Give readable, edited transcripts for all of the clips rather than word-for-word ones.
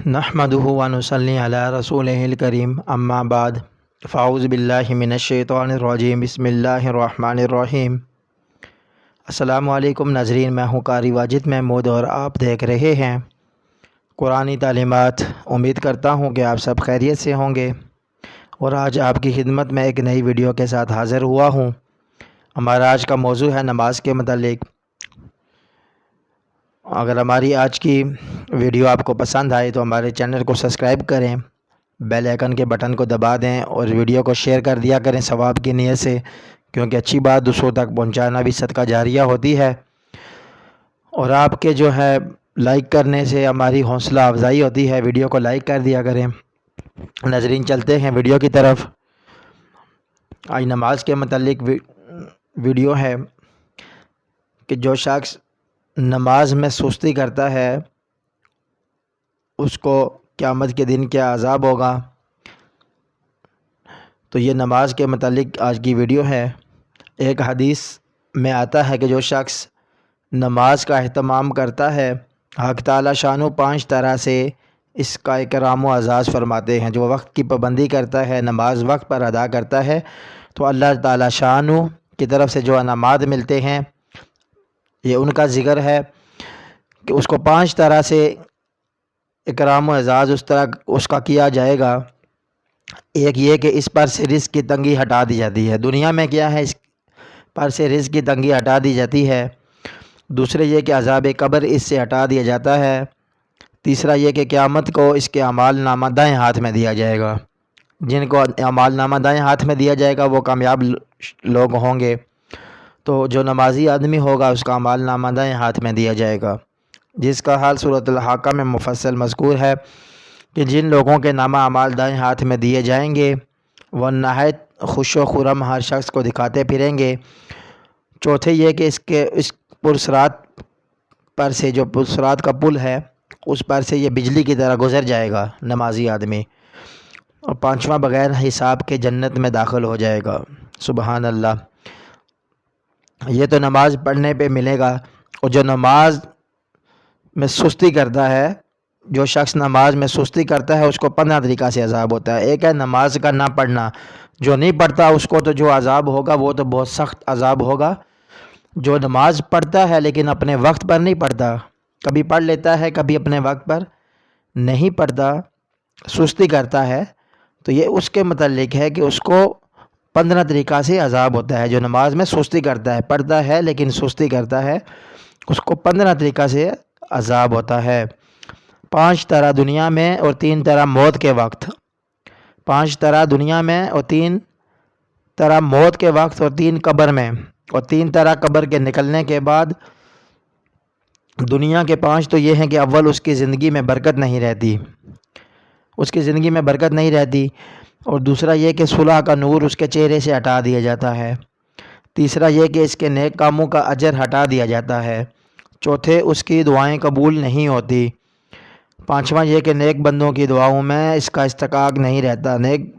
नहमदुहु व नुसल्ली अला रसूलिहिल करीम अम्मा बाद फ़ाऊज़ु बिल्लाहि मिनश शैतानिर रजीम बिस्मिल्लाहिर रहमानिर रहीम। अस्सलामु अलैकुम नाज़रीन, मैं हूँ कारी वाजिद महमूद और आप देख रहे हैं कुरानी तालीमात। उम्मीद करता हूँ कि आप सब खैरियत से होंगे और आज आपकी खिदमत में एक नई वीडियो के साथ हाज़िर हुआ हूँ। हमारा आज का मौजू है नमाज के मुतालिक। अगर हमारी आज की वीडियो आपको पसंद आए तो हमारे चैनल को सब्सक्राइब करें, बेल आइकन के बटन को दबा दें और वीडियो को शेयर कर दिया करें सवाब की नीयत से, क्योंकि अच्छी बात दूसरों तक पहुंचाना भी सदका जारिया होती है। और आपके जो है लाइक करने से हमारी हौसला अफजाई होती है। वीडियो को लाइक कर दिया करें। नाज़रीन, चलते हैं वीडियो की तरफ। आज नमाज के मुतालिक वीडियो है कि जो शख्स नमाज में सुस्ती करता है उसको क़यामत के दिन क्या अज़ाब होगा। तो ये नमाज के मुतालिक आज की वीडियो है। एक हदीस में आता है कि जो शख्स नमाज का अहतमाम करता है, हक़ ताला शानो 5 तरह से इसका इकराम व अज़ाज़ फरमाते हैं। जो वक्त की पाबंदी करता है, नमाज वक्त पर अदा करता है, तो अल्लाह ताला शानो की तरफ से जो अनामात मिलते हैं, ये उनका ज़िक्र है कि उसको 5 तरह से इकराम व एज़ाज़ उस तरह उसका किया जाएगा। एक ये कि इस पर से रिज़्क़ की तंगी हटा दी जाती है। दुनिया में क्या है, इस पर से रिज़्क़ की तंगी हटा दी जाती है। दूसरे ये कि अज़ाब कब्र इससे हटा दिया जाता है। तीसरा ये कि क़यामत को इसके अमाल नामा दाएँ हाथ में दिया जाएगा। जिनको अमाल नामा दाएँ हाथ में दिया जाएगा वो कामयाब लोग होंगे। तो जो नमाजी आदमी होगा उसका अमाल नामा दाएँ हाथ में दिया जाएगा, जिसका हाल सूरतुल हाक़ा में मुफस्सल मज़कूर है कि जिन लोगों के नामा अमाल दाएँ हाथ में दिए जाएंगे वह नहायत खुश व खुरम हर शख्स को दिखाते फिरेंगे। चौथे ये कि इस पुरसरात पर से, जो पुरसरात का पुल है, उस पर से ये बिजली की तरह गुज़र जाएगा नमाजी आदमी। और पाँचवा, बग़ैर हिसाब के जन्नत में दाखिल हो जाएगा। सुबहान अल्लाह। ये तो नमाज़ पढ़ने पे मिलेगा। और जो नमाज में सुस्ती करता है, जो शख्स नमाज में सुस्ती करता है, उसको 15 तरीक़ा से अज़ाब होता है। एक है नमाज का ना पढ़ना। जो नहीं पढ़ता उसको तो जो अज़ाब होगा वो तो बहुत सख्त अज़ाब होगा। जो नमाज पढ़ता है लेकिन अपने वक्त पर नहीं पढ़ता, कभी पढ़ लेता है कभी अपने वक्त पर नहीं पढ़ता, सुस्ती करता है, तो ये उसके मुतालिक है कि उसको 15 तरीक़ा से अज़ाब होता है। जो नमाज में सुस्ती करता है, पढ़ता है लेकिन सुस्ती करता है, उसको 15 तरीक़ा से अज़ाब होता है। 5 तरह दुनिया में और 3 तरह मौत के वक्त। 5 तरह दुनिया में और 3 तरह मौत के वक्त, और 3 कब्र में, और 3 तरह कब्र के निकलने के बाद। दुनिया के 5 तो ये हैं कि अव्वल उसकी ज़िंदगी में बरकत नहीं रहती, उसकी ज़िंदगी में बरकत नहीं रहती। और दूसरा ये कि सुलह का नूर उसके चेहरे से हटा दिया जाता है। तीसरा ये कि इसके नेक कामों का अजर हटा दिया जाता है। चौथे, उसकी दुआएं कबूल नहीं होती। पाँचवा ये कि नेक बंदों की दुआओं में इसका इस्तिकाक नहीं रहता। नेक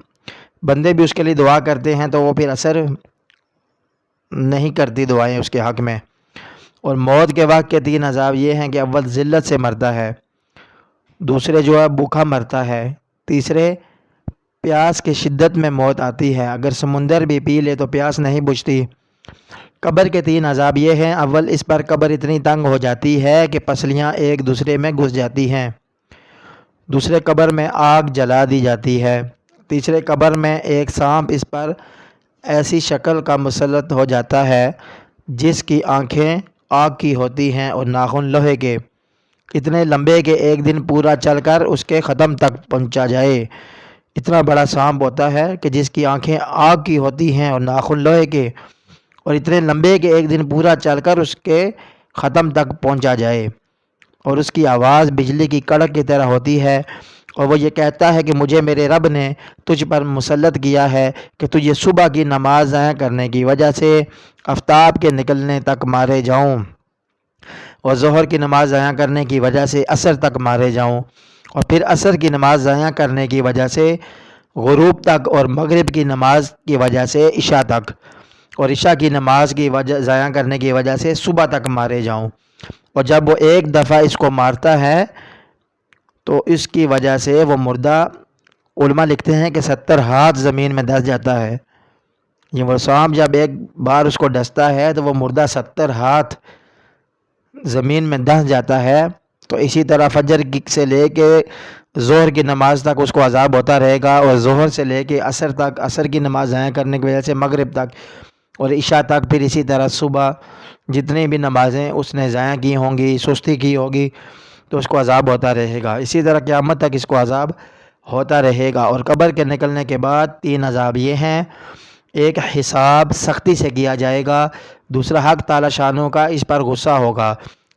बंदे भी उसके लिए दुआ करते हैं तो वो फिर असर नहीं करती दुआएं उसके हक़ में। और मौत के वक्त के 3 अज़ाब ये हैं कि अव्वल ज़िल्लत से मरता है, दूसरे जो है भूखा मरता है, तीसरे प्यास की शिद्दत में मौत आती है, अगर समुंदर भी पी ले तो प्यास नहीं बुझती। कब्र के 3 अज़ाब ये हैं। अव्वल, इस पर कब्र इतनी तंग हो जाती है कि पसलियाँ एक दूसरे में घुस जाती हैं। दूसरे कब्र में आग जला दी जाती है। तीसरे कब्र में एक सांप इस पर ऐसी शक्ल का मुसल्लत हो जाता है जिसकी आँखें आग की होती हैं और नाखून लोहे के, इतने लंबे कि एक दिन पूरा चलकर उसके ख़त्म तक पहुंचा जाए। इतना बड़ा सांप होता है कि जिसकी आंखें आग की होती हैं और नाखून लोहे के, और इतने लंबे कि एक दिन पूरा चलकर उसके ख़त्म तक पहुंचा जाए। और उसकी आवाज़ बिजली की कड़क की तरह होती है, और वो ये कहता है कि मुझे मेरे रब ने तुझ पर मुसल्लत किया है कि तुझे सुबह की नमाज ज़ाया करने की वजह से आफ्ताब के निकलने तक मारे जाऊँ, और ज़ोहर की नमाज ज़ाया करने की वजह से असर तक मारे जाऊँ, और फिर असर की नमाज ज़ाया करने की वजह से गुरूब तक, और मगरिब की नमाज की वजह से इशा तक, और इशा की नमाज की वजह ज़ाया करने की वजह से सुबह तक मारे जाऊँ। और जब वो एक दफ़ा इसको मारता है تو اس کی وجہ سے وہ مردہ، علماء لکھتے ہیں کہ 70 ہاتھ زمین میں دھس جاتا ہے۔ یہ وہ سانپ جب ایک بار اس کو ڈستا ہے تو وہ مردہ 70 ہاتھ زمین میں دھس جاتا ہے۔ تو اسی طرح فجر سے لے کے ظہر کی نماز تک اس کو عذاب ہوتا رہے گا، اور ظہر سے لے کے عصر تک، عصر کی نماز ضائع کرنے کی وجہ سے مغرب تک، اور عشاء تک، پھر اسی طرح صبح جتنی بھی نمازیں اس نے ضائع کی ہوں گی، سستی کی ہوگی، تو اس کو عذاب ہوتا رہے گا۔ اسی طرح قیامت تک اس کو عذاب ہوتا رہے گا۔ اور قبر کے نکلنے کے بعد 3 عذاب یہ ہیں: ایک، حساب سختی سے کیا جائے گا، دوسرا حق تعالی شانوں کا اس پر غصہ ہوگا،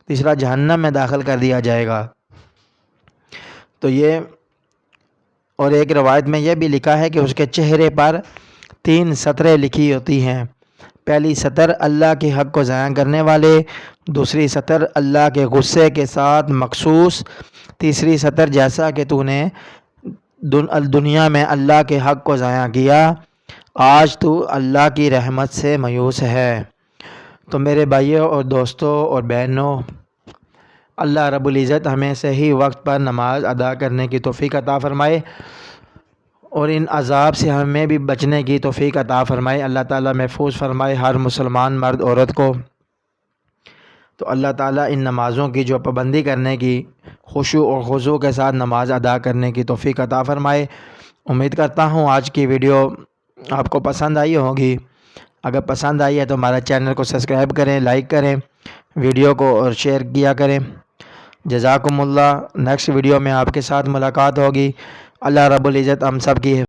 تیسرا جہنم میں داخل کر دیا جائے گا۔ تو یہ، اور ایک روایت میں یہ بھی لکھا ہے کہ اس کے چہرے پر 3 سطریں لکھی ہوتی ہیں۔ پہلی سطر اللہ کے حق کو ضائع کرنے والے، دوسری سطر اللہ کے غصے کے ساتھ مخصوص، تیسری سطر جیسا کہ تو نے دنیا میں اللہ کے حق کو ضائع کیا، آج تو اللہ کی رحمت سے مایوس ہے۔ تو میرے بھائیوں اور دوستوں اور بہنوں، اللہ رب العزت ہمیں صحیح وقت پر نماز ادا کرنے کی توفیق عطا فرمائے، اور ان عذاب سے ہمیں بھی بچنے کی توفیق عطا فرمائے۔ اللہ تعالیٰ محفوظ فرمائے ہر مسلمان مرد عورت کو۔ تو اللہ تعالیٰ ان نمازوں کی جو پابندی کرنے کی، خشوع اور خضوع کے ساتھ نماز ادا کرنے کی توفیق عطا فرمائے۔ امید کرتا ہوں آج کی ویڈیو آپ کو پسند آئی ہوگی۔ اگر پسند آئی ہے تو ہمارا چینل کو سبسکرائب کریں، لائک کریں، ویڈیو کو اور شیئر کیا کریں۔ جزاکم اللہ۔ نیکسٹ ویڈیو میں آپ کے ساتھ ملاقات ہوگی۔ اللہ رب العزت ہم سب کی